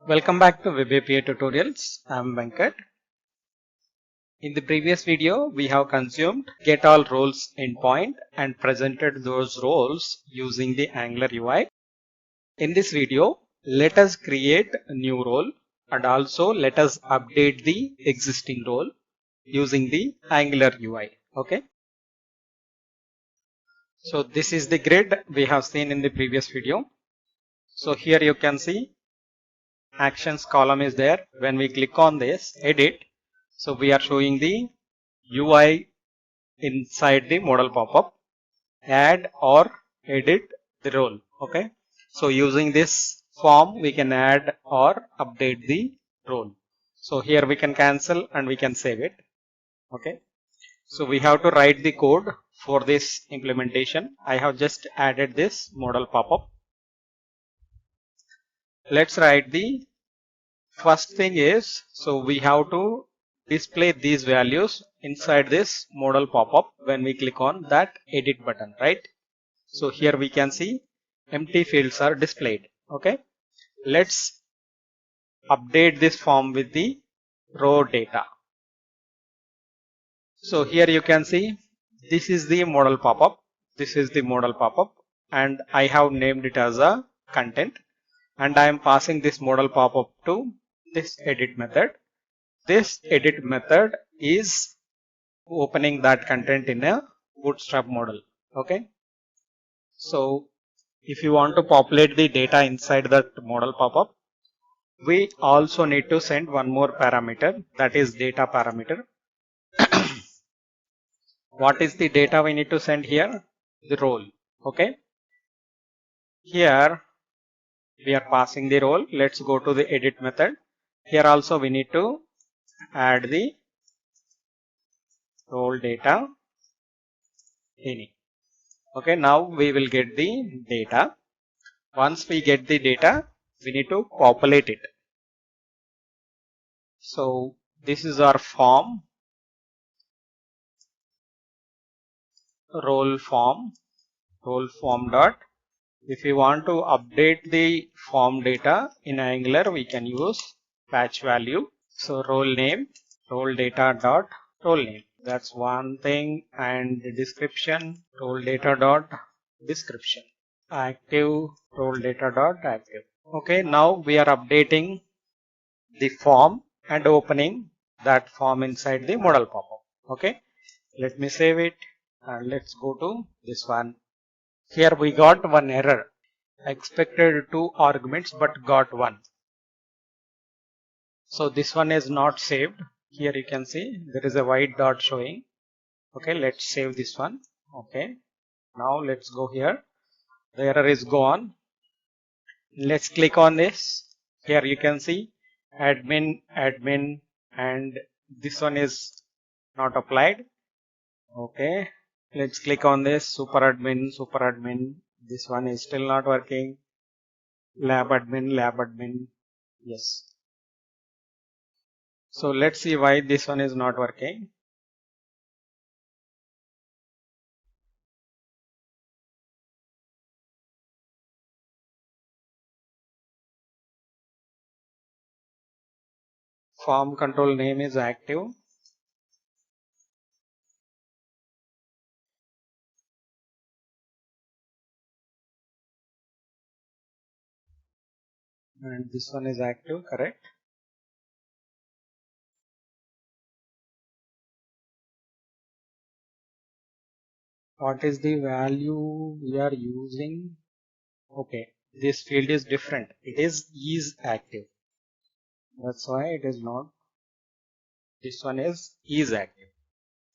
Welcome back to Web API Tutorials. I'm Venkat. In the previous video, we have consumed get all roles endpoint and presented those roles using the Angular UI. In this video, let us create a new role and also let us update the existing role using the Angular UI. Okay. So this is the grid we have seen in the previous video. So here you can see actions column is there. When we click on this edit, so we are showing the UI inside the modal pop-up, add or edit the role. Okay, so using this form we can add or update the role. So here we can cancel and we can save it. Okay, so we have to write the code for this implementation. I have just added this modal pop-up. Let's write the first thing is, so we have to display these values inside this modal pop-up when we click on that edit button, right? So here we can see empty fields are displayed. Okay, let's update this form with the row data. So here you can see this is the modal pop-up, this is the modal pop-up, and I have named it as a content, and I am passing this modal pop-up to this edit method. This edit method is opening that content in a bootstrap model. Okay, so if you want to populate the data inside that modal pop-up, we also need to send one more parameter, that is data parameter. What is the data we need to send here? The role. Okay, here we are passing the role. Let's go to the edit method. Here also we need to add the role data any. Okay, now we will get the data. Once we get the data, we need to populate it. So this is our form, role form dot. If you want to update the form data in Angular, we can use patch value. So role name, role data dot role name. That's one thing, and the description, role data dot description. Active, role data dot active. Okay, now we are updating the form and opening that form inside the modal pop-up. Okay, let me save it and let's go to this one. Here we got one error. Expected 2 arguments but got 1. So this one is not saved. Here you can see there is a white dot showing. Okay, let's save this one. Okay, now let's go here. The error is gone. Let's click on this. Here you can see admin, and this one is not applied. Okay, let's click on this super admin. This one is still not working. Lab admin. Yes. So let's see why this one is not working. Form control name is active. And this one is active, correct? What is the value we are using? Okay, this field is different. It is active. That's why it is not. This one is active.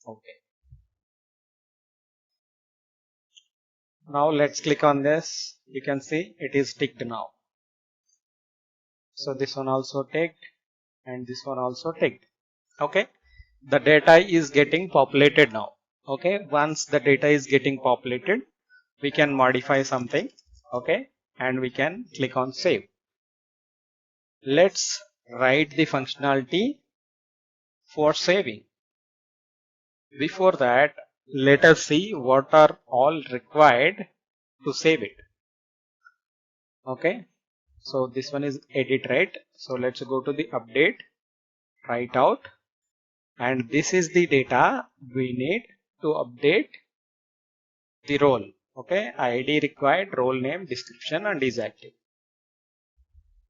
Okay. Now let's click on this. You can see it is ticked now. So this one also ticked and this one also ticked. Okay. The data is getting populated now. Okay. Once the data is getting populated, we can modify something. Okay. And we can click on save. Let's write the functionality for saving. Before that, let us see what are all required to save it. Okay, So this one is edit, right? So let's go to the update, write out, and this is the data we need to update the role. Okay, ID required, role name, description, and is active.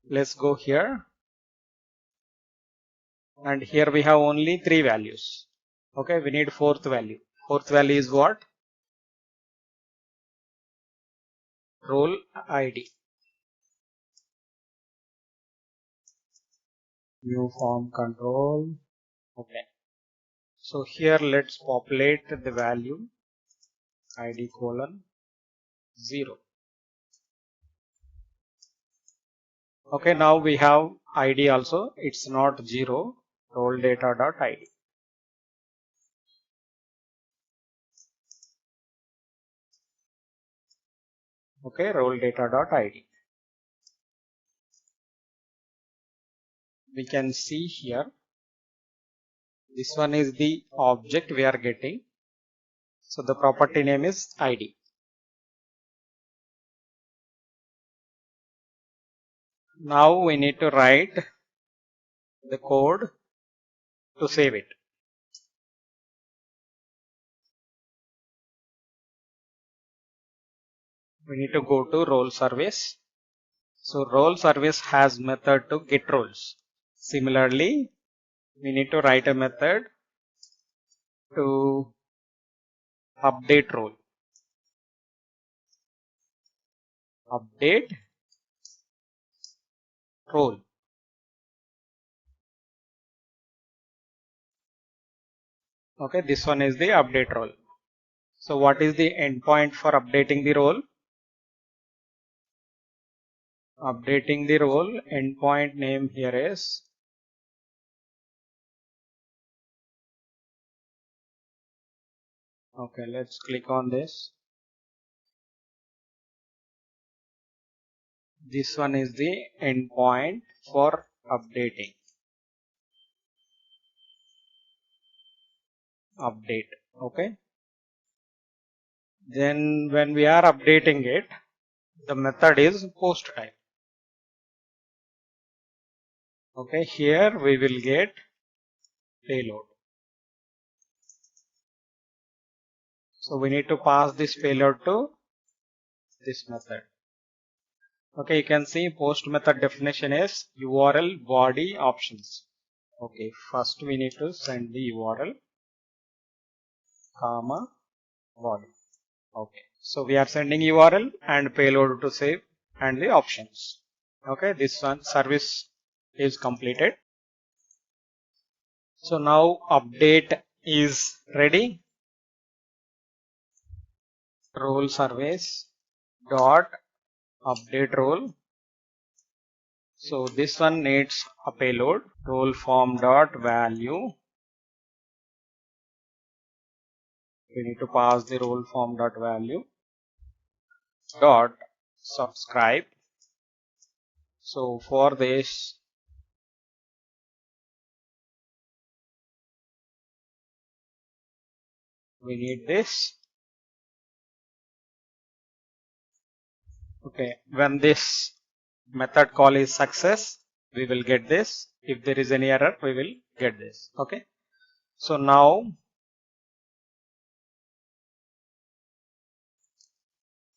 Let's go here, and here we have only 3 values. Okay, we need fourth value. Fourth value is what? Role ID. New form control. Okay. So here let's populate the value ID colon 0. Okay, now we have ID also. It's not 0. Role data dot ID. Okay, role data dot ID. We can see here. This one is the object we are getting. So the property name is ID. Now we need to write the code to save it. We need to go to role service. So role service has method to get roles. Similarly, we need to write a method to update role. Update role. Okay, this one is the update role. So what is the endpoint for updating the role? Updating the role, endpoint name here is okay, let's click on this. This one is the endpoint for updating. Update. Okay. Then when we are updating it, the method is post type. Okay, here we will get payload. So we need to pass this payload to this method. Okay, you can see post method definition is URL body options. Okay, first we need to send the URL, comma, body. Okay, so we are sending URL and payload to save and the options. Okay, this one service is completed. So now update is ready. Role service dot update role. So this one needs a payload. Role form dot value. We need to pass the role form dot value dot subscribe. So for this we need this. Okay, when this method call is success, we will get this. If there is any error, we will get this. Okay, so now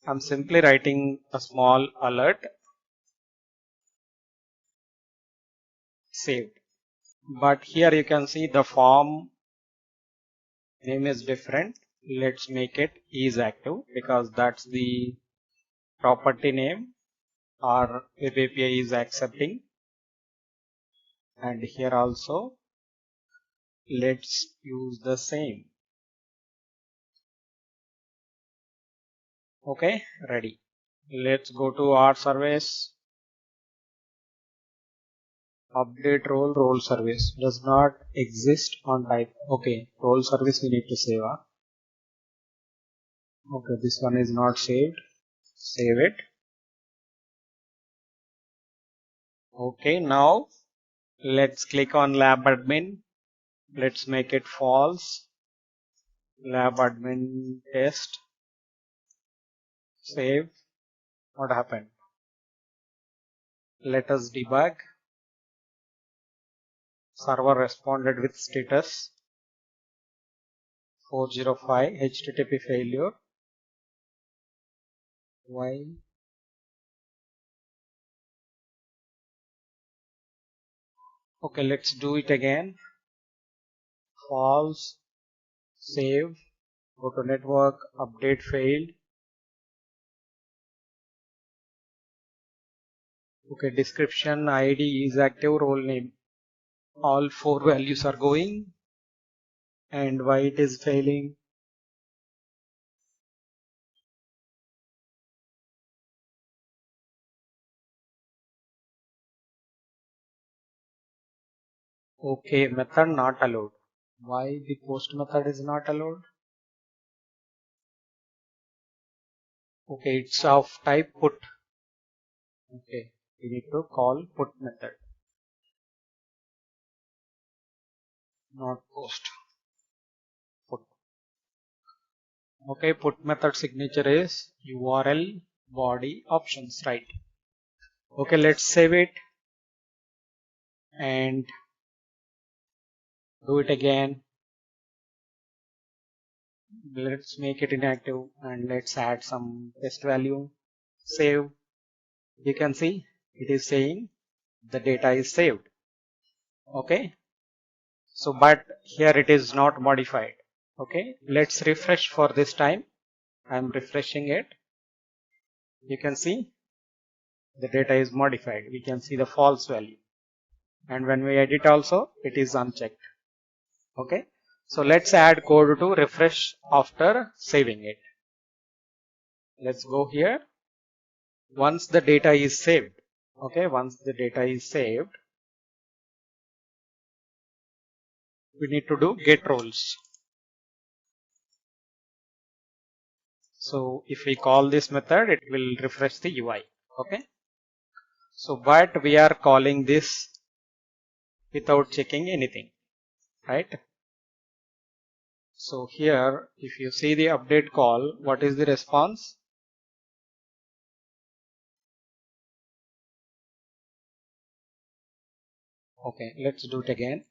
I'm simply writing a small alert saved. But here you can see the form name is different. Let's make it is active because that's the property name our web API is accepting. And here also let's use the same. Okay, ready. Let's go to our service. Update role service does not exist on type. Okay, role service we need to save. Okay, this one is not saved. Save it. Okay, now let's click on lab admin. Let's make it false. Lab admin test. Save. What happened? let us debug. Server responded with status 405 HTTP failure. Why? Okay, let's do it again. False, save, go to network, update failed. Okay, description, ID is active, role name. All 4 values are going. And why it is failing? Okay, method not allowed. Why the post method is not allowed? Okay, it's of type put. Okay, we need to call put method, not post. Put. Okay, put method signature is URL body options, right? Okay, let's save it and do it again. Let's make it inactive and let's add some test value. Save. You can see it is saying the data is saved. Okay. So, but here it is not modified. Okay. Let's refresh for this time. I'm refreshing it. You can see the data is modified. We can see the false value. And when we edit also, it is unchecked. Okay. So let's add code to refresh after saving it. Let's go here. Once the data is saved, okay, once the data is saved, we need to do get roles. So if we call this method, it will refresh the UI. Okay. So, but we are calling this without checking anything, right? So here, if you see the update call, what is the response? Okay, let's do it again.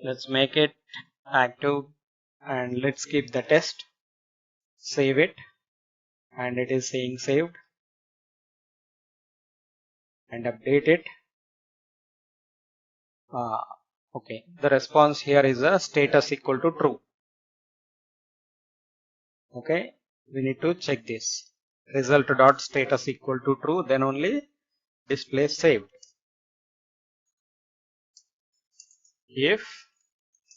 Let's make it active and let's keep the test. Save it and it is saying saved and update it. Okay, the response here is a status equal to true. Okay, we need to check this. Result dot status equal to true, then only display saved. If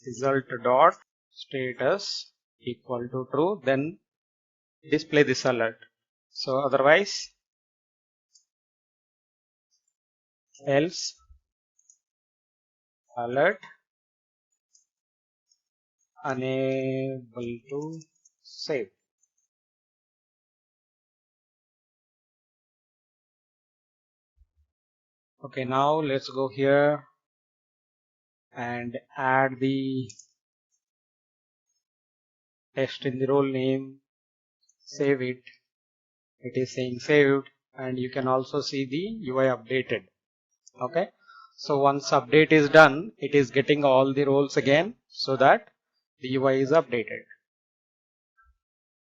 result dot status equal to true, then display this alert. So otherwise, else alert unable to save. Okay, now let's go here and add the text in the role name, save it. It is saying saved and you can also see the UI updated. Okay, so once update is done, it is getting all the roles again so that the UI is updated.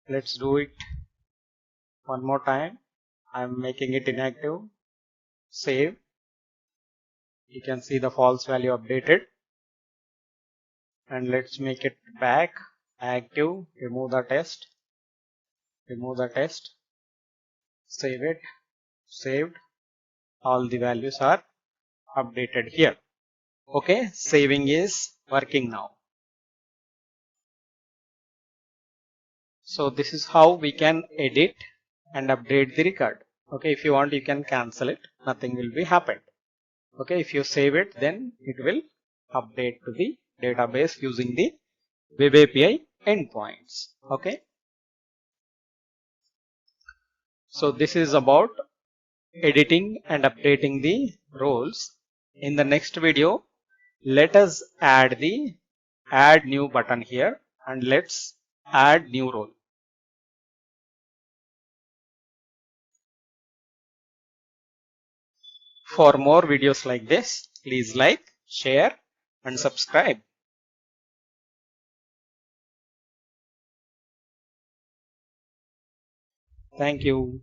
Let's do it one more time. I'm making it inactive. Save. You can see the false value updated. And let's make it back active. Remove the test. Remove the test. Save it. Saved. All the values are updated here. Okay, saving is working now. So this is how we can edit and update the record. Okay, if you want, you can cancel it. Nothing will be happened. Okay, if you save it, then it will update to the database using the Web API endpoints. Okay. So this is about editing and updating the roles. In the next video, let us add the add new button here and let's add new role. For more videos like this, please like, share and subscribe. Thank you.